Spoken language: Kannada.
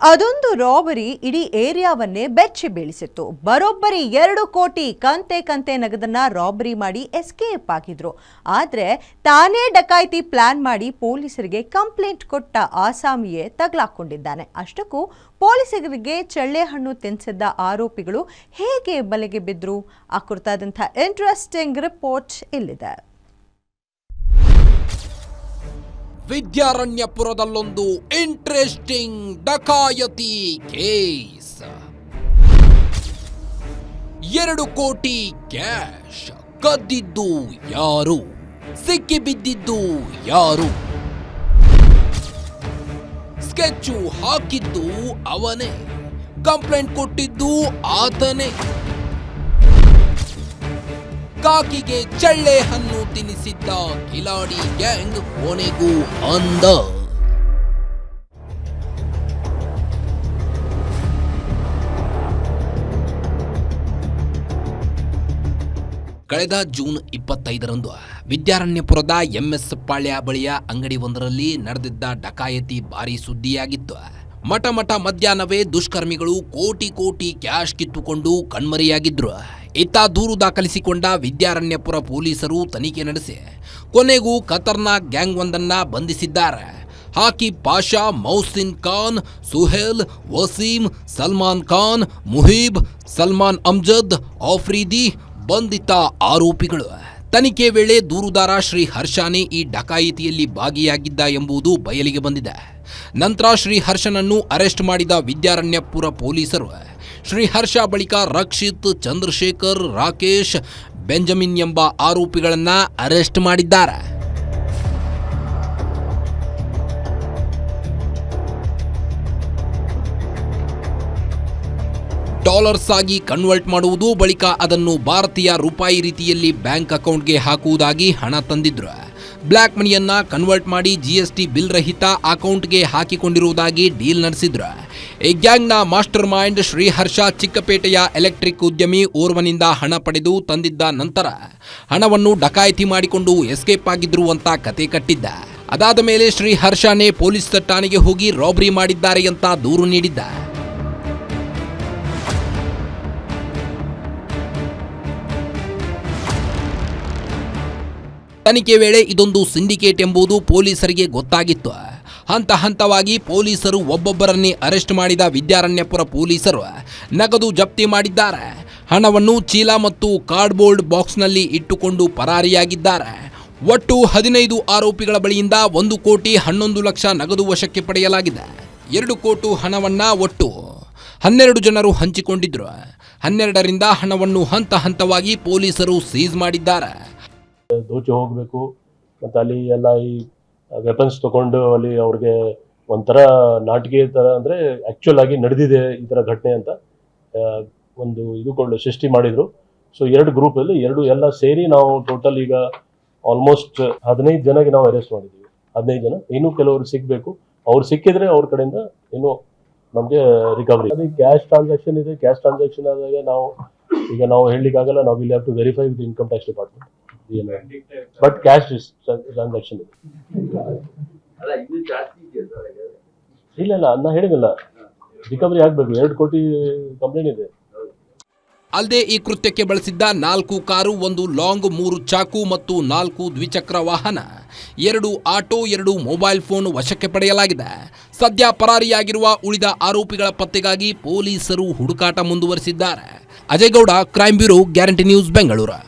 ಅದೊಂದು ರಾಬರಿ ಇಡೀ ಏರಿಯಾವನ್ನೇ ಬೆಚ್ಚಿ ಬೀಳಿಸಿತ್ತು. ಬರೋಬ್ಬರಿ 2 ಕೋಟಿ ಕಂತೆ ನಗದನ್ನ ರಾಬರಿ ಮಾಡಿ ಎಸ್ಕೇಪ್ ಆಗಿದ್ರು. ಆದ್ರೆ ತಾನೇ ಡಕಾಯಿತಿ ಪ್ಲಾನ್ ಮಾಡಿ ಪೊಲೀಸರಿಗೆ ಕಂಪ್ಲೇಂಟ್ ಕೊಟ್ಟ ಆಸಾಮಿಯೇ ತಗಲಾಕೊಂಡಿದ್ದಾನೆ. ಅಷ್ಟಕ್ಕೂ ಪೊಲೀಸರಿಗೆ ಚಳ್ಳೆಹಣ್ಣು ತಿನ್ನಿಸಿದ್ದ ಆರೋಪಿಗಳು ಹೇಗೆ ಬಲೆಗೆ ಬಿದ್ರು? ಆ ಕುರಿತಾದಂಥ ಇಂಟ್ರೆಸ್ಟಿಂಗ್ ರಿಪೋರ್ಟ್ ಇಲ್ಲಿದೆ. ವಿದ್ಯಾರಣ್ಯಪುರದಲ್ಲೊಂದು ಇಂಟ್ರೆಸ್ಟಿಂಗ್ ಡಕಾಯತಿ ಕೇಸ್. 2 ಕೋಟಿ ಕ್ಯಾಶ್ ಕದ್ದಿದ್ದು ಯಾರು? ಸಿಕ್ಕಿಬಿದ್ದಿದ್ದು ಯಾರು? ಸ್ಕೆಚ್ಚು ಹಾಕಿದ್ದು ಅವನೇ, ಕಂಪ್ಲೇಂಟ್ ಕೊಟ್ಟಿದ್ದು ಆತನೇ. ಕಾಕಿಗೆ ಚಳ್ಳೆ ಹಣ್ಣು ತಿನ್ನಿಸಿದ್ದ ಕಿಲಾಡಿ ಗ್ಯಾಂಗ್ ಕೊನೆಗೂ ಅಂದ. ಕಳೆದ ಜೂನ್ 25ರಂದು ವಿದ್ಯಾರಣ್ಯಪುರದ ಎಂಎಸ್ ಪಾಳ್ಯ ಬಳಿಯ ಅಂಗಡಿ ಒಂದರಲ್ಲಿ ನಡೆದಿದ್ದ ಡಕಾಯತಿ ಭಾರಿ ಸುದ್ದಿಯಾಗಿತ್ತು. ಮಠ ಮಧ್ಯಾಹ್ನವೇ ದುಷ್ಕರ್ಮಿಗಳು ಕೋಟಿ ಕ್ಯಾಶ್ ಕಿತ್ತುಕೊಂಡು ಕಣ್ಮರೆಯಾಗಿದ್ರು. ಇತ್ತ ದೂರು ದಾಖಲಿಸಿಕೊಂಡ ವಿದ್ಯಾರಣ್ಯಪುರ ಪೊಲೀಸರು ತನಿಖೆ ನಡೆಸಿ ಕೊನೆಗೂ ಖತರ್ನಾಕ್ ಗ್ಯಾಂಗ್ ಒಂದನ್ನ ಬಂಧಿಸಿದ್ದಾರೆ. ಹಾಕಿಬ್ ಪಾಷಾ, ಮೌಸಿನ್ ಖಾನ್, ಸುಹೇಲ್, ವಸೀಂ, ಸಲ್ಮಾನ್ ಖಾನ್, ಮುಹೀಬ್, ಸಲ್ಮಾನ್ ಅಮ್ಜದ್, ಆಫ್ರಿದಿ ಬಂಧಿತ ಆರೋಪಿಗಳು. ತನಿಖೆ ವೇಳೆ ದೂರುದಾರ ಶ್ರೀ ಹರ್ಷನೇ ಈ ಡಕಾಯಿತಿಯಲ್ಲಿ ಭಾಗಿಯಾಗಿದ್ದ ಎಂಬುದು ಬಯಲಿಗೆ ಬಂದಿದೆ. ನಂತರ ಶ್ರೀ ಹರ್ಷನನ್ನು ಅರೆಸ್ಟ್ ಮಾಡಿದ ವಿದ್ಯಾರಣ್ಯಪುರ ಪೊಲೀಸರು ಶ್ರೀ ಹರ್ಷ ಬಳಿಕ ರಕ್ಷಿತ್, ಚಂದ್ರಶೇಖರ್, ರಾಕೇಶ್, ಬೆಂಜಮಿನ್ ಎಂಬ ಆರೋಪಿಗಳನ್ನ ಅರೆಸ್ಟ್ ಮಾಡಿದ್ದಾರೆ. ಡಾಲರ್ಸ್ ಆಗಿ ಕನ್ವರ್ಟ್ ಮಾಡುವುದು, ಬಳಿಕ ಅದನ್ನು ಭಾರತೀಯ ರೂಪಾಯಿ ರೀತಿಯಲ್ಲಿ ಬ್ಯಾಂಕ್ ಅಕೌಂಟ್ಗೆ ಹಾಕುವುದಾಗಿ ಹಣ ತಂದಿದ್ರು. ಬ್ಲ್ಯಾಕ್ ಮನಿಯನ್ನ ಕನ್ವರ್ಟ್ ಮಾಡಿ GST ಬಿಲ್ ರಹಿತ ಅಕೌಂಟ್ಗೆ ಹಾಕಿಕೊಂಡಿರುವುದಾಗಿ ಡೀಲ್ ನಡೆಸಿದ್ರು. ಈ ಗ್ಯಾಂಗ್ನ ಮಾಸ್ಟರ್ ಮೈಂಡ್ ಶ್ರೀ ಹರ್ಷ ಚಿಕ್ಕಪೇಟೆಯ ಎಲೆಕ್ಟ್ರಿಕ್ ಉದ್ಯಮಿ ಓರ್ವನಿಂದ ಹಣ ಪಡೆದು ತಂದಿದ್ದ ನಂತರ ಹಣವನ್ನು ಡಕಾಯಿತಿ ಮಾಡಿಕೊಂಡು ಎಸ್ಕೇಪ್ ಆಗಿದ್ರು ಅಂತ ಕತೆ ಕಟ್ಟಿದ್ದ. ಅದಾದ ಮೇಲೆ ಶ್ರೀ ಹರ್ಷನೇ ಪೊಲೀಸ್ ಠಾಣೆಗೆ ಹೋಗಿ ರಾಬರಿ ಮಾಡಿದ್ದಾರೆ ಅಂತ ದೂರು ನೀಡಿದ್ದ. ತನಿಖೆ ವೇಳೆ ಇದೊಂದು ಸಿಂಡಿಕೇಟ್ ಎಂಬುದು ಪೊಲೀಸರಿಗೆ ಗೊತ್ತಾಗಿತ್ತು. ಹಂತವಾಗಿ ಪೊಲೀಸರು ಒಬ್ಬೊಬ್ಬರನ್ನೇ ಅರೆಸ್ಟ್ ಮಾಡಿದ ವಿದ್ಯಾರಣ್ಯಪುರ ಪೊಲೀಸರು ನಗದು ಜಪ್ತಿ ಮಾಡಿದ್ದಾರೆ. ಹಣವನ್ನು ಚೀಲ ಮತ್ತು ಕಾರ್ಡ್ಬೋರ್ಡ್ ಬಾಕ್ಸ್ನಲ್ಲಿ ಇಟ್ಟುಕೊಂಡು ಪರಾರಿಯಾಗಿದ್ದಾರೆ. ಒಟ್ಟು 15 ಆರೋಪಿಗಳ ಬಳಿಯಿಂದ 1 ಕೋಟಿ 11 ಲಕ್ಷ ನಗದು ವಶಕ್ಕೆ ಪಡೆಯಲಾಗಿದೆ. 2 ಕೋಟಿ ಹಣವನ್ನ ಒಟ್ಟು 12 ಜನರು ಹಂಚಿಕೊಂಡಿದ್ರು. 12ರಿಂದ ಹಣವನ್ನು ಹಂತವಾಗಿ ಪೊಲೀಸರು ಸೀಸ್ ಮಾಡಿದ್ದಾರೆ. ದೋಚಿ ಹೋಗಬೇಕು ಮತ್ತು ಅಲ್ಲಿ ಎಲ್ಲ ಈ ವೆಪನ್ಸ್ ತಗೊಂಡು ಅಲ್ಲಿ ಅವ್ರಿಗೆ ಒಂಥರ ನಾಟಕೀಯ ಥರ ಅಂದರೆ ಆ್ಯಕ್ಚುಲ್ ಆಗಿ ನಡೆದಿದೆ ಈ ಥರ ಘಟನೆ ಅಂತ ಒಂದು ಇದು ಸೃಷ್ಟಿ ಮಾಡಿದರು. ಸೊ 2 ಗ್ರೂಪಲ್ಲಿ ಎಲ್ಲ ಸೇರಿ ನಾವು ಟೋಟಲ್ ಈಗ ಆಲ್ಮೋಸ್ಟ್ 15 ಜನಕ್ಕೆ ನಾವು ಅರೆಸ್ಟ್ ಮಾಡಿದ್ದೀವಿ. 15 ಜನ, ಇನ್ನೂ ಕೆಲವರು ಸಿಗಬೇಕು. ಅವ್ರು ಸಿಕ್ಕಿದ್ರೆ ಅವ್ರ ಕಡೆಯಿಂದ ಇನ್ನೂ ನಮಗೆ ರಿಕವರಿ. ಅದೇ ಕ್ಯಾಶ್ ಟ್ರಾನ್ಸಾಕ್ಷನ್ ಇದೆ. ಕ್ಯಾಶ್ ಟ್ರಾನ್ಸಾಕ್ಷನ್ ಆದಾಗ ನಾವು ಹೇಳಲಿಕ್ಕಾಗಲ್ಲ. ನಾವು will have to verify with income tax department. But cash transaction ಇದೆ. ಇಲ್ಲ ಅದನ್ನ ಹೇಳಿದಿಲ್ಲ, ರಿಕವರಿ ಆಗಬೇಕು. 2 ಕೋಟಿ ಕಂಪ್ಲೇಂಟ್ ಇದೆ. ಅಲ್ಲದೆ ಈ ಕೃತ್ಯಕ್ಕೆ ಬಳಸಿದ್ದ 4 ಕಾರು, 1 ಲಾಂಗ್, 3 ಚಾಕು ಮತ್ತು 4 ದ್ವಿಚಕ್ರ ವಾಹನ, 2 ಆಟೋ, 2 ಮೊಬೈಲ್ ಫೋನ್ ವಶಕ್ಕೆ ಪಡೆಯಲಾಗಿದೆ. ಸದ್ಯ ಪರಾರಿಯಾಗಿರುವ ಉಳಿದ ಆರೋಪಿಗಳ ಪತ್ತೆಗಾಗಿ ಪೊಲೀಸರು ಹುಡುಕಾಟ ಮುಂದುವರೆಸಿದ್ದಾರೆ. Ajay Gowda, crime bureau, guarantee news, Bengaluru.